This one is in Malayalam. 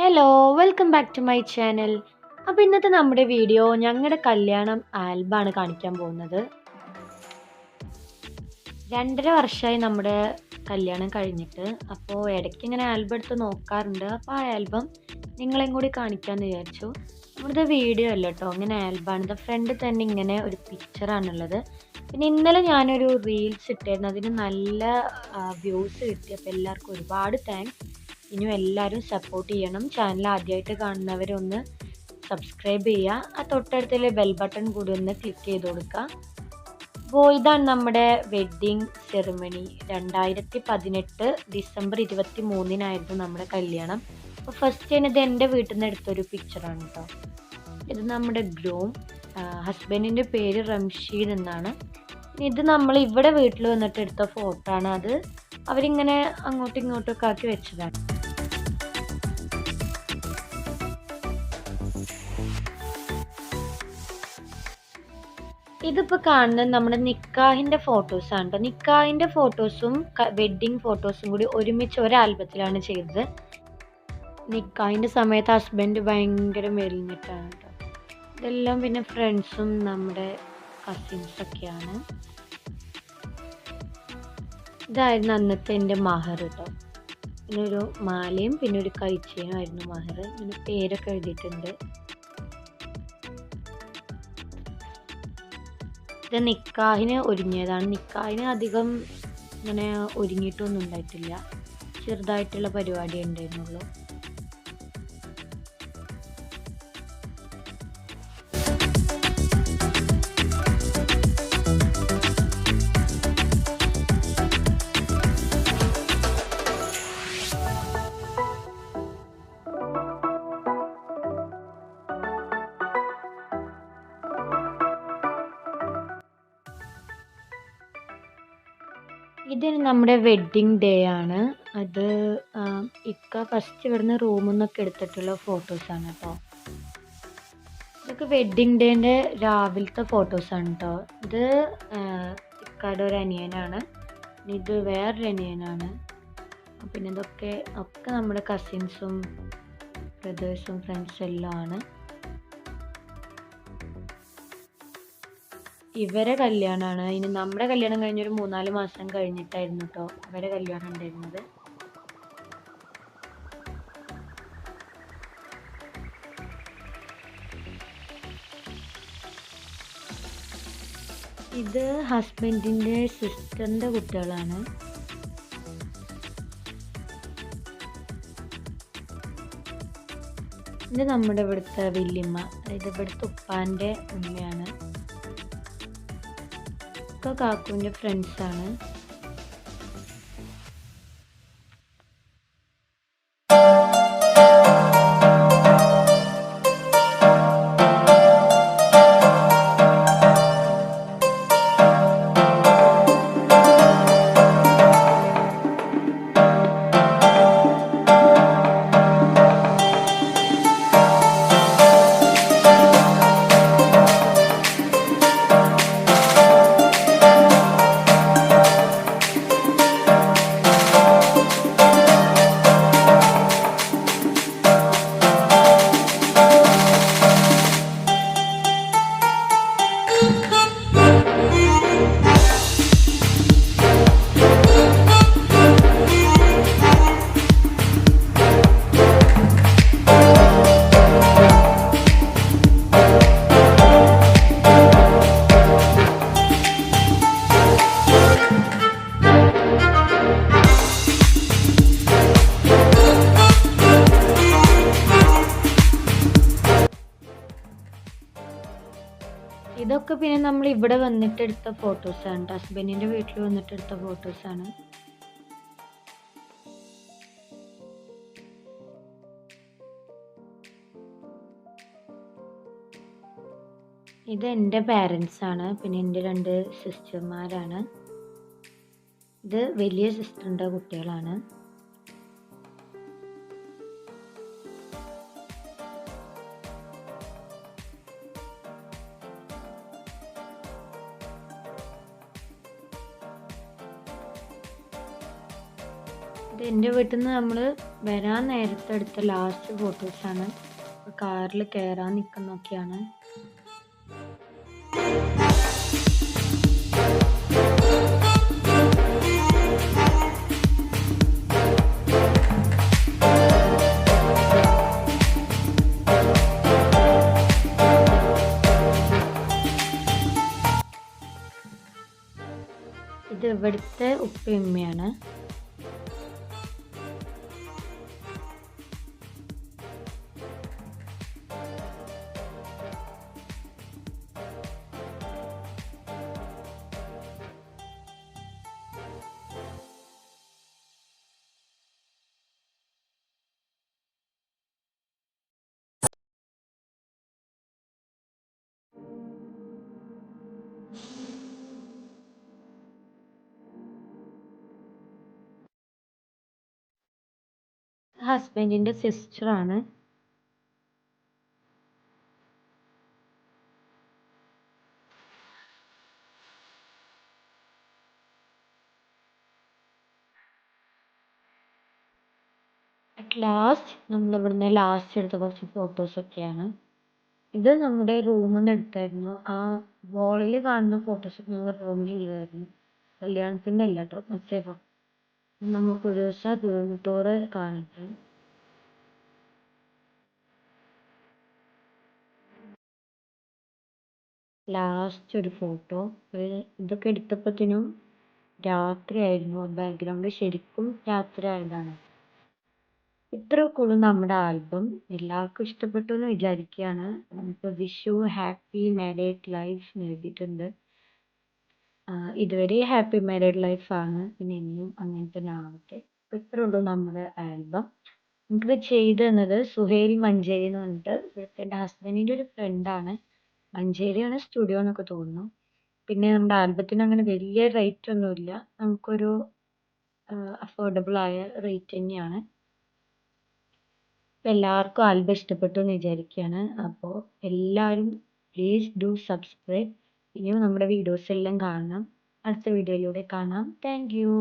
Hello, welcome back to my channel. അപ്പോൾ ഇന്നത്തെ നമ്മുടെ വീഡിയോ ഞങ്ങളുടെ കല്യാണം ആൽബമാണ് കാണിക്കാൻ പോകുന്നത്. 2.5 വർഷമായി നമ്മുടെ കല്യാണം കഴിഞ്ഞിട്ട്. അപ്പോൾ ഇടയ്ക്ക് ഇങ്ങനെ ആൽബം എടുത്ത് നോക്കാറുണ്ട്. അപ്പോൾ ആ ആൽബം നിങ്ങളെയും കൂടി കാണിക്കാമെന്ന് വിചാരിച്ചു. നമ്മുടെ വീഡിയോ അല്ല കേട്ടോ, ഇങ്ങനെ ആൽബമാണ്. ഇത് ഫ്രണ്ടിൽ തന്നെ ഇങ്ങനെ ഒരു പിക്ചറാണുള്ളത്. പിന്നെ ഇന്നലെ ഞാനൊരു റീൽസ് ഇട്ടായിരുന്നു, അതിന് നല്ല വ്യൂസ് കിട്ടി. അപ്പോൾ എല്ലാവർക്കും ഒരുപാട് താങ്ക്സ്. ഇനിയും എല്ലാവരും സപ്പോർട്ട് ചെയ്യണം. ചാനൽ ആദ്യമായിട്ട് കാണുന്നവരൊന്ന് സബ്സ്ക്രൈബ് ചെയ്യുക. ആ തൊട്ടടുത്തുള്ള ബെൽ ബട്ടൺ കൂടി ഒന്ന് ക്ലിക്ക് ചെയ്ത് കൊടുക്കുക. അപ്പോൾ ഇതാണ് നമ്മുടെ വെഡ്ഡിങ് സെറിമണി. 2018 ഡിസംബർ 23 നമ്മുടെ കല്യാണം. അപ്പോൾ ഫസ്റ്റ് ഇത് എൻ്റെ വീട്ടിൽ നിന്ന് എടുത്തൊരു പിക്ചറാണ് കേട്ടോ. ഇത് നമ്മുടെ ഗ്രൂം, ഹസ്ബൻഡിൻ്റെ പേര് റംഷീദ് എന്നാണ്. ഇത് നമ്മൾ ഇവിടെ വീട്ടിൽ വന്നിട്ട് എടുത്ത ഫോട്ടോ ആണ്. അത് അവരിങ്ങനെ അങ്ങോട്ടും ഇങ്ങോട്ടൊക്കെ ആക്കി വെച്ചതാണ്. ഇതിപ്പോൾ കാണുന്നത് നമ്മുടെ നിക്കാഹിൻ്റെ ഫോട്ടോസാണ് കേട്ടോ. നിക്കാഹിൻ്റെ ഫോട്ടോസും വെഡ്ഡിങ് ഫോട്ടോസും കൂടി ഒരുമിച്ച് ഒരു ആൽബത്തിലാണ് ചെയ്തത്. നിക്കാഹിൻ്റെ സമയത്ത് ഹസ്ബൻഡ് ഭയങ്കര മെലിഞ്ഞിട്ടാണ് കേട്ടോ. ഇതെല്ലാം പിന്നെ ഫ്രണ്ട്സും നമ്മുടെ കസിൻസൊക്കെയാണ്. ഇതായിരുന്നു അന്നത്തെ എൻ്റെ മഹർ കേട്ടോ. പിന്നെ ഒരു മാലയും പിന്നെ ഒരു കൈച്ചേനും ആയിരുന്നു മഹർ. പിന്നെ പേരൊക്കെ എഴുതിയിട്ടുണ്ട്. ഇത് നിക്കാഹിന് ഒരുങ്ങിയതാണ്. നിക്കാഹിന് അധികം ഇങ്ങനെ ഒരുങ്ങിയിട്ടൊന്നും ഉണ്ടായിട്ടില്ല, ചെറുതായിട്ടുള്ള പരിപാടി ഉണ്ടായിരുന്നുള്ളൂ. ഇത് നമ്മുടെ വെഡ്ഡിങ് ഡേ ആണ്. അത് ഇക്ക ഫസ്റ്റ് ഇവിടുന്ന് റൂമിൽ നിന്നൊക്കെ എടുത്തിട്ടുള്ള ഫോട്ടോസാണ് കേട്ടോ. ഇതൊക്കെ വെഡ്ഡിങ് ഡേൻ്റെ രാവിലത്തെ ഫോട്ടോസാണ് കേട്ടോ. ഇത് ഇക്കയുടെ ഒരു അനിയനാണ്, ഇത് വേറൊരു അനിയനാണ്. പിന്നെ ഇതൊക്കെ നമ്മുടെ കസിൻസും ബ്രദേഴ്സും ഫ്രണ്ട്സും എല്ലാം ആണ്. ഇവരെ കല്യാണമാണ്. ഇനി നമ്മുടെ കല്യാണം കഴിഞ്ഞൊരു 3-4 മാസം കഴിഞ്ഞിട്ടായിരുന്നു കേട്ടോ ഇവരെ കല്യാണം ഉണ്ടായിരുന്നത്. ഇത് ഹസ്ബൻഡിൻ്റെ സിസ്റ്ററിൻ്റെ കുട്ടികളാണ്. ഇത് നമ്മുടെ ഇവിടുത്തെ വല്യമ്മ, അതായത് ഇവിടുത്തെ ഉപ്പാൻ്റെ ഉമ്മയാണ്. കാക്കുവിൻ്റെ ഫ്രണ്ട്സാണ്. ഇതൊക്കെ പിന്നെ നമ്മൾ ഇവിടെ വന്നിട്ട് എടുത്ത ഫോട്ടോസാണ്. ഹസ്ബൻഡിൻ്റെ വീട്ടിൽ വന്നിട്ട് എടുത്ത ഫോട്ടോസാണ്. ഇത് എൻ്റെ പാരൻസാണ്. പിന്നെ എൻ്റെ 2 സിസ്റ്റർമാരാണ്. ഇത് വലിയ സിസ്റ്ററിൻ്റെ കുട്ടികളാണ്. ഇത് എൻ്റെ വീട്ടിൽ നിന്ന് നമ്മൾ വരാൻ നേരത്തെ എടുത്ത ലാസ്റ്റ് ഫോട്ടോസാണ്. കാറിൽ കയറാൻ നിൽക്കുന്നൊക്കെയാണ്. ഇത് ഇവിടുത്തെ ഉപ്പയും ഉമ്മയാണ്. ഹസ്ബൻഡിൻ്റെ സിസ്റ്ററാണ്. അറ്റ് ലാസ്റ്റ് നമ്മൾ ഇവിടുന്ന് ലാസ്റ്റ് എടുത്ത കുറച്ച് ഫോട്ടോസൊക്കെയാണ്. ഇത് നമ്മുടെ റൂമിൽ നിന്ന് എടുത്തായിരുന്നു. ആ വാളിൽ കാണുന്ന ഫോട്ടോസൊക്കെ ഞങ്ങൾ റൂമിൽ ഇല്ലായിരുന്നു. കല്യാണത്തിൻ്റെ അല്ല കേട്ടോ, മറ്റേ നമുക്ക് ഒരു ദിവസം റൂം ടൂറ് കാണിച്ചു. ലാസ്റ്റ് ഒരു ഫോട്ടോ. ഇതൊക്കെ എടുത്തപ്പോഴത്തേനും രാത്രിയായിരുന്നു. ബാക്ക്ഗ്രൗണ്ട് ശരിക്കും രാത്രി ആയതാണ്. ഇത്രയൊക്കെ ഉള്ളൂ നമ്മുടെ ആൽബം. എല്ലാവർക്കും ഇഷ്ടപ്പെട്ടു എന്ന് വിചാരിക്കുകയാണ്. നമുക്ക് വിഷു ഹാപ്പി മാരീഡ് ലൈഫ് എഴുതിയിട്ടുണ്ട്. ഇതുവരെ ഹാപ്പി മാരീഡ് ലൈഫാണ്. പിന്നെ ഇനിയും അങ്ങനെ തന്നെ ആവട്ടെ. അപ്പോൾ ഇത്രേ ഉള്ളൂ നമ്മുടെ ആൽബം. നമുക്കിത് ചെയ്തു തന്നത് സുഹേൽ മഞ്ചേരി എന്ന് പറഞ്ഞിട്ട് ഇവിടുത്തെ എൻ്റെ ഹസ്ബൻഡിൻ്റെ ഒരു ഫ്രണ്ടാണ്. മഞ്ചേരിയാണ് സ്റ്റുഡിയോ എന്നൊക്കെ തോന്നുന്നു. പിന്നെ നമ്മുടെ ആൽബത്തിന് അങ്ങനെ വലിയ റേറ്റ് ഒന്നുമില്ല. നമുക്കൊരു അഫോർഡബിൾ ആയ റേറ്റ് തന്നെയാണ്. അപ്പോൾ എല്ലാവർക്കും ആൽബം ഇഷ്ടപ്പെട്ടു എന്ന് വിചാരിക്കുകയാണ്. അപ്പോൾ എല്ലാവരും പ്ലീസ് ഡു സബ്സ്ക്രൈബ്. ഇനിയും നമ്മുടെ വീഡിയോസ് എല്ലാം കാണണം. അടുത്ത വീഡിയോയിലൂടെ കാണാം. Thank you.